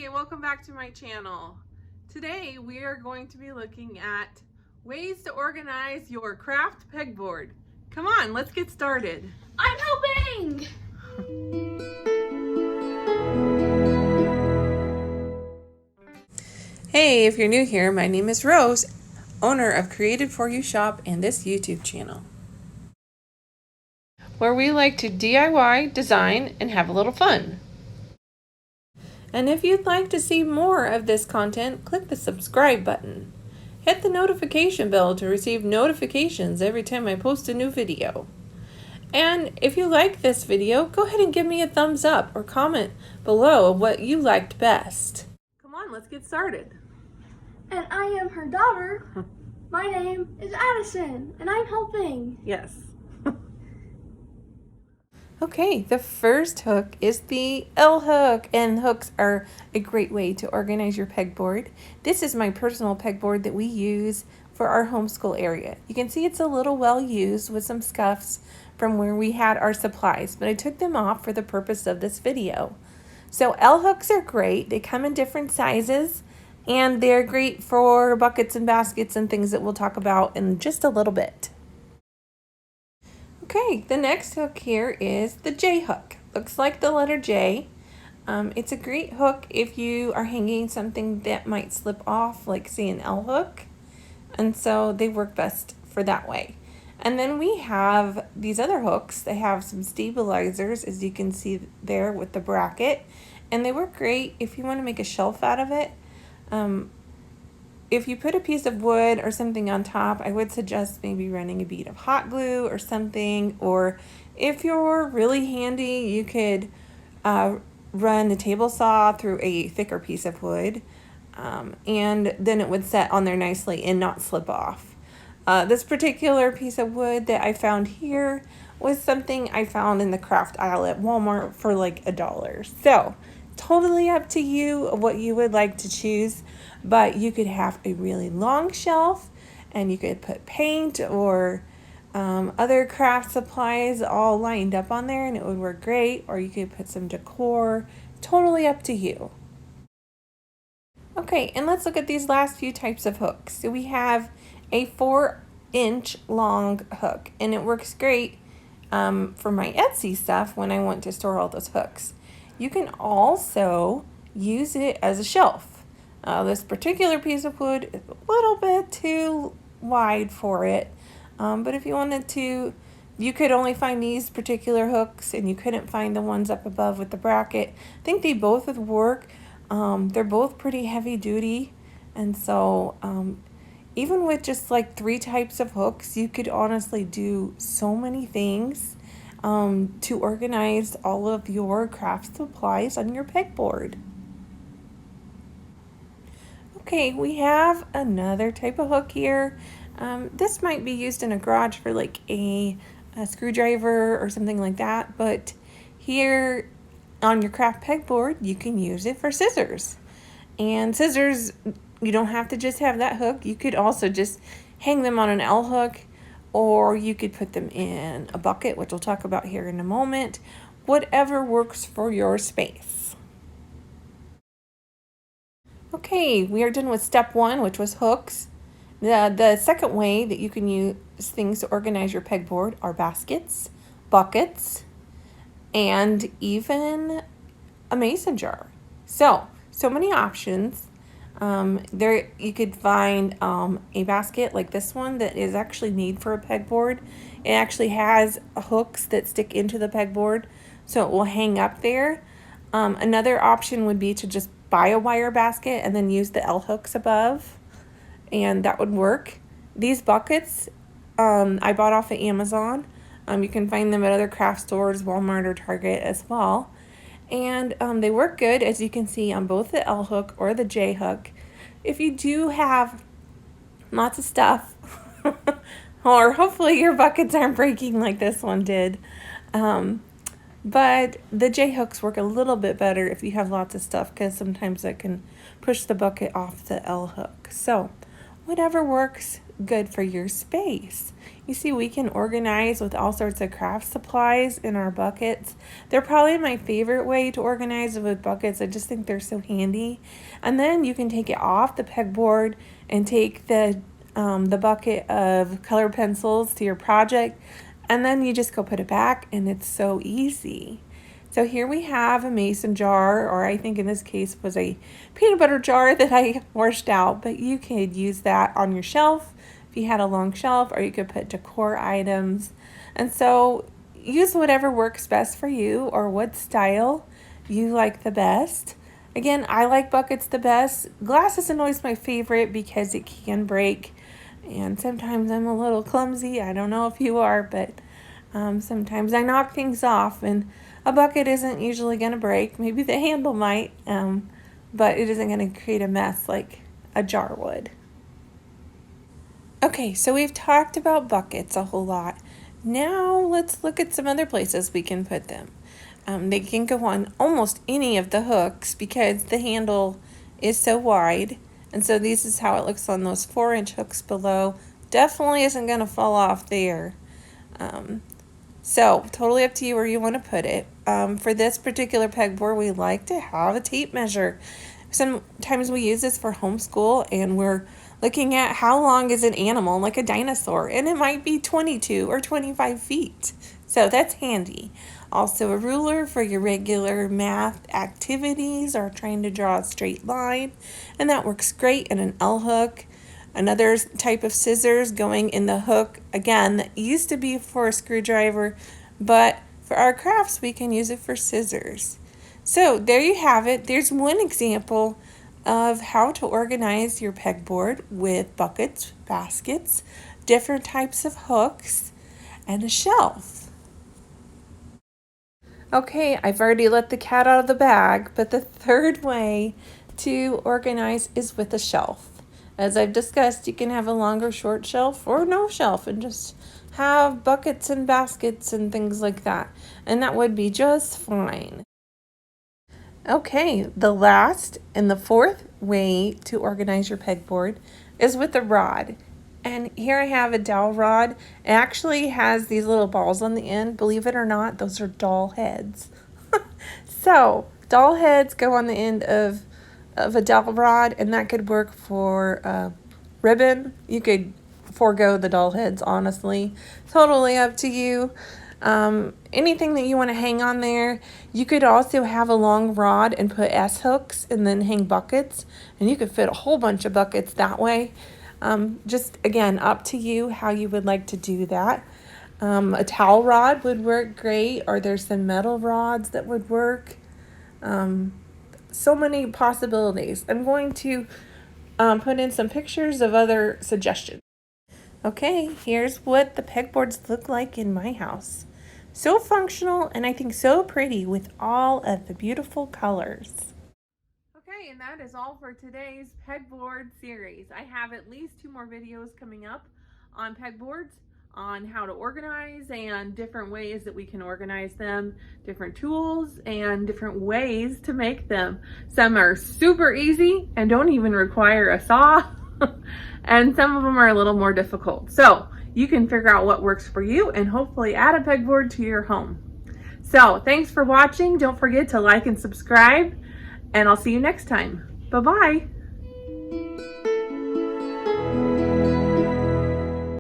Hey, welcome back to my channel. Today we are going to be looking at ways to organize your craft pegboard. Come on, let's get started. I'm helping! Hey, if you're new here, my name is Rose, owner of Created For You Shop and this YouTube channel, where we like to DIY, design, and have a little fun. And if you'd like to see more of this content, click the subscribe button. Hit the notification bell to receive notifications every time I post a new video. And if you like this video, go ahead and give me a thumbs up or comment below what you liked best. Come on, let's get started. And I am her daughter. My name is Addison, and I'm helping. Yes. Okay, the first hook is the L hook, and hooks are a great way to organize your pegboard. This is my personal pegboard that we use for our homeschool area. You can see it's a little well used with some scuffs from where we had our supplies, but I took them off for the purpose of this video. So L hooks are great. They come in different sizes, and they're great for buckets and baskets and things that we'll talk about in just a little bit. Okay, the next hook here is the J hook. Looks like the letter J. It's a great hook if you are hanging something that might slip off, like say an L hook. And so they work best for that way. And then we have these other hooks. They have some stabilizers, as you can see there with the bracket. And they work great if you want to make a shelf out of it. If you put a piece of wood or something on top, I would suggest maybe running a bead of hot glue or something. Or if you're really handy, you could run a table saw through a thicker piece of wood. And then it would set on there nicely and not slip off. This particular piece of wood that I found here was something I found in the craft aisle at Walmart for like $1. So totally up to you what you would like to choose, but you could have a really long shelf and you could put paint or other craft supplies all lined up on there and it would work great, or you could put some decor. Totally up to you. Okay, and let's look at these last few types of hooks. So we have a 4-inch long hook, and it works great for my Etsy stuff when I want to store all those hooks. You can also use it as a shelf. This particular piece of wood is a little bit too wide for it, but if you wanted to, you could only find these particular hooks and you couldn't find the ones up above with the bracket. I think they both would work. They're both pretty heavy duty, and so even with just like 3 types of hooks, you could honestly do so many things to organize all of your craft supplies on your pegboard. Okay, we have another type of hook here. This might be used in a garage for like a screwdriver or something like that, but here on your craft pegboard, you can use it for scissors. And scissors, you don't have to just have that hook. You could also just hang them on an L hook, or you could put them in a bucket, which we'll talk about here in a moment. Whatever works for your space. Okay, we are done with step 1, which was hooks. The second way that you can use things to organize your pegboard are baskets, buckets, and even a mason jar. So many options. There you could find a basket like this one that is actually made for a pegboard. It actually has hooks that stick into the pegboard, so it will hang up there. Another option would be to just buy a wire basket and then use the L hooks above, and that would work. These buckets I bought off of Amazon. You can find them at other craft stores, Walmart or Target as well. And they work good, as you can see, on both the L hook or the J hook. If you do have lots of stuff, or hopefully your buckets aren't breaking like this one did, but the J hooks work a little bit better if you have lots of stuff, because sometimes that can push the bucket off the L hook. So whatever works, good for your space. You see, we can organize with all sorts of craft supplies in our buckets. They're probably my favorite way to organize with buckets. I just think they're so handy. And then you can take it off the pegboard and take the bucket of color pencils to your project, and then you just go put it back, and it's so easy. So here we have a mason jar, or I think in this case was a peanut butter jar that I washed out, but you could use that on your shelf if you had a long shelf, or you could put decor items. And so use whatever works best for you or what style you like the best. Again, I like buckets the best. Glass isn't always my favorite because it can break, and sometimes I'm a little clumsy. I don't know if you are, but sometimes I knock things off, and a bucket isn't usually going to break. Maybe the handle might, but it isn't going to create a mess like a jar would. Okay, so we've talked about buckets a whole lot. Now let's look at some other places we can put them. They can go on almost any of the hooks because the handle is so wide. And so this is how it looks on those 4-inch hooks below. Definitely isn't going to fall off there. So totally up to you where you want to put it. For this particular pegboard, we like to have a tape measure. Sometimes we use this for homeschool, and we're looking at how long is an animal, like a dinosaur, and it might be 22 or 25 feet. So that's handy. Also a ruler for your regular math activities or trying to draw a straight line, and that works great. And an L hook. Another type of scissors going in the hook, again, that used to be for a screwdriver, but for our crafts we can use it for scissors. So there you have it. There's one example of how to organize your pegboard with buckets, baskets, different types of hooks, and a shelf. Okay, I've already let the cat out of the bag, but the third way to organize is with a shelf. As I've discussed, you can have a longer short shelf or no shelf and just have buckets and baskets and things like that. And that would be just fine. Okay, the last and the fourth way to organize your pegboard is with a rod. And here I have a dowel rod. It actually has these little balls on the end. Believe it or not, those are doll heads. So, doll heads go on the end of a dowel rod, and that could work for ribbon. You could forego the doll heads, honestly. Totally up to you. Anything that you want to hang on there. You could also have a long rod and put S hooks and then hang buckets, and you could fit a whole bunch of buckets that way. Just again, up to you how you would like to do that. A towel rod would work great, or there's some metal rods that would work. So many possibilities. I'm going to put in some pictures of other suggestions. Okay, here's what the pegboards look like in my house. So functional, and I think so pretty with all of the beautiful colors. Okay, and that is all for today's pegboard series. I have at least 2 more videos coming up on pegboards, on how to organize and different ways that we can organize them, different tools and different ways to make them. Some are super easy and don't even require a saw, and some of them are a little more difficult. So you can figure out what works for you and hopefully add a pegboard to your home. So thanks for watching. Don't forget to like and subscribe, and I'll see you next time. Bye-bye.